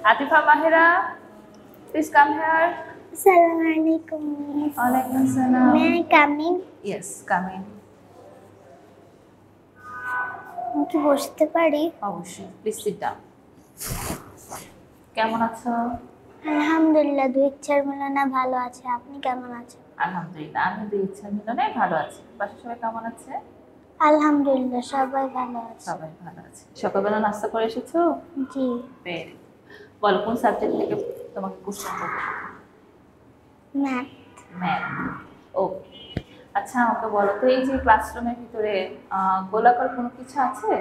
Atifa Mahira, please come here. Assalamualaikum. Walaikum salam. May I come in? Yes, come in. আমি কি বসতে পারি? অবশ্যই, প্লিজ সিট ডাউন। কেমন আছো? আলহামদুলিল্লাহ, দুই ইচ্ছার মিলনে ভালো আছে। আপনি কেমন আছেন? আলহামদুলিল্লাহ, আমি দুই ইচ্ছার মিলনে ভালো আছি। বাসার সবাই কেমন আছে? আলহামদুলিল্লাহ, সবাই ভালো আছে। সবাই ভালো আছে। সকালবেলা নাস্তা করে এসেছো? জি। Very good. বলো কোন সাবজেক্ট থেকে তোমাকে কোশ্চেন করবো? ম্যাথ। ম্যাথ। ওকে। আচ্ছা আমাকে বলো তো, এই যে ক্লাসরুমের ভিতরে গোলাকার কোনো কিছু আছে?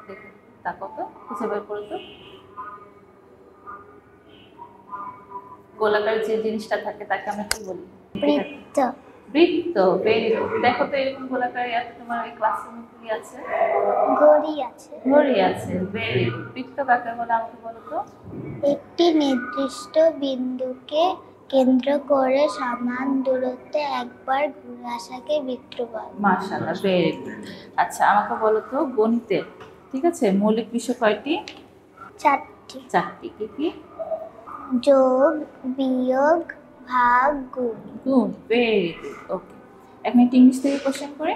দেখো তাকো তো, খুঁজে বের করো তো। গোলাকার যে জিনিসটা থাকে তাকে আমরা কি বলি? বৃত্ত। বৃত্ত। Very good. দেখো তো এরকম গোলাকার আছে তোমার এই ক্লাসরুমে কি আছে? ঘড়ি আছে। ঘড়ি আছে। Very good. বৃত্ত কাকে বলে আমাকে বলো তো? একটি নির্দিষ্ট বিন্দুকে কেন্দ্র করে সমান দূরত্বে একবার ঘুরে আসাকে বৃত্ত বলে। মাশাআল্লাহ, ভেরি গুড। আচ্ছা আমাকে বলো তো, গণিতের ঠিক আছে মৌলিক বিষয় কয়টি? চারটি। চারটি। কি কি? যোগ, বিয়োগ, ভাগ, গুণ। গুড। Very good. ওকে, এক মিনিট ইংলিশ থেকে কোশ্চেন করে।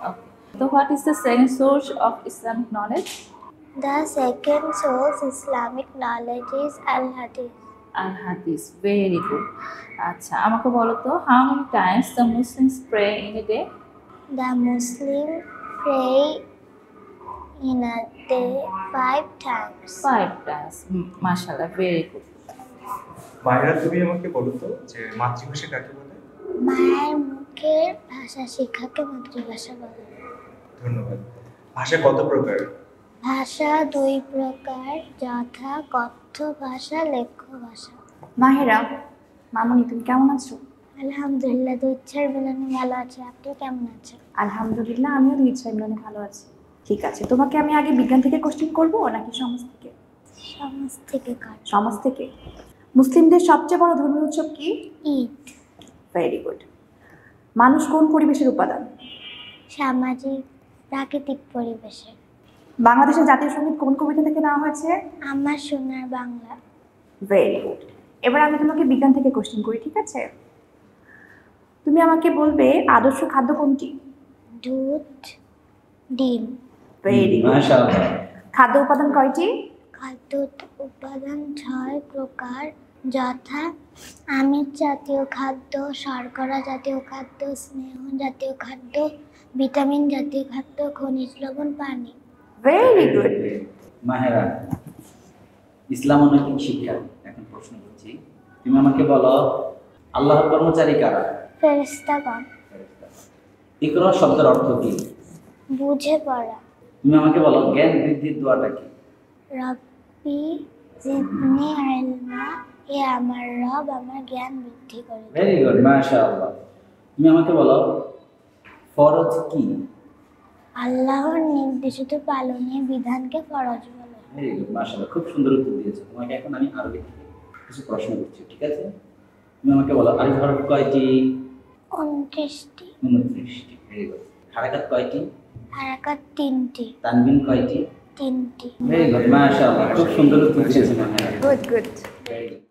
ওকে, তো what is the second source of Islamic knowledge? The second source Islamic knowledge is Al-Hadith. আল হাদিস। Very good. আচ্ছা আমাকে বলো তো, how many times the Muslims pray in a day? The Muslim pray in a day 5 times. 5 times. মাশাআল্লাহ, very good. মায়েরা, তুমি আমাকে বলো তো যে মাতৃভাষা কাকে বলে? মায়ের মুখের ভাষা শিক্ষাকে মাতৃভাষা বলে। ধন্যবাদ। ভাষা কত প্রকার? ভাষা 2 প্রকার, যথা কথ্য ভাষা, লেখ্য ভাষা। মাহেরা, মামুনি তুমি কেমন আছো? আলহামদুলিল্লাহ, দুই ইচ্ছার মিলনে ভালো আছে। আপনি কেমন আছেন? আলহামদুলিল্লাহ, আমিও দুই ইচ্ছার মিলনে ভালো আছি। ঠিক আছে, তোমাকে আমি আগে বিজ্ঞান থেকে কোশ্চেন করবো নাকি সমাজ থেকে? সমাজ থেকে কার? সমাজ থেকে। মুসলিমদের সবচেয়ে বড় ধর্মীয় উৎসব কি? ঈদ। Very good. মানুষ কোন পরিবেশের উপাদান? সামাজিক প্রাকৃতিক পরিবেশে। বাংলাদেশের জাতীয় সঙ্গীত কোন কবিতা থেকে নেওয়া হয়েছে? আমার সোনার বাংলা। Very good. এবার আমি তোমাকে বিজ্ঞান থেকে কোশ্চেন করি, ঠিক আছে? তুমি আমাকে বলবে আদর্শ খাদ্য কোনটি? দুধ, ডিম। Very good. মাশাআল্লাহ। খাদ্য উপাদান কয়টি? খাদ্য উপাদান 6 প্রকার, যথা আমিষ জাতীয় খাদ্য, শর্করা জাতীয় খাদ্য, স্নেহ জাতীয় খাদ্য, ভিটামিন জাতীয় খাদ্য, খনিজ লবণ, পানি। Very good. মাহেরা, ইসলাম অনৈতিক শিক্ষা। এখন প্রশ্ন করছি, তুমি আমাকে বলো আল্লাহর কর্মচারী কারা? ফেরেশতাগণ। ইকরা শব্দের অর্থ কি? বুঝে পড়া। তুমি আমাকে বলো জ্ঞান বৃদ্ধির দোয়াটা কি? রব্বি জিদনি ইলমা, এ আমার রব আমার জ্ঞান বৃদ্ধি করে দাও। ভেরি গুড, মাশাআল্লাহ। তুমি আমাকে বলো ফরজ কি? আল্লাহর নির্দেশিত পালনীয় বিধানকে ফরজ বলে। ভেরি গুড, মাশাআল্লাহ, খুব সুন্দর উত্তর দিয়েছো। তোমাকে এখন আমি আরবি থেকে কিছু প্রশ্ন করছি, ঠিক আছে? তুমি আমাকে বলো আলিফ হরফ কয়টি? 29টি। 29টি। Very good. হারাকাত কয়টি? হারাকাত 3টি। তানবিন কয়টি? 3টি। ভেরি গুড, মাশাআল্লাহ, খুব সুন্দর উত্তর দিয়েছো। Good good. Very good.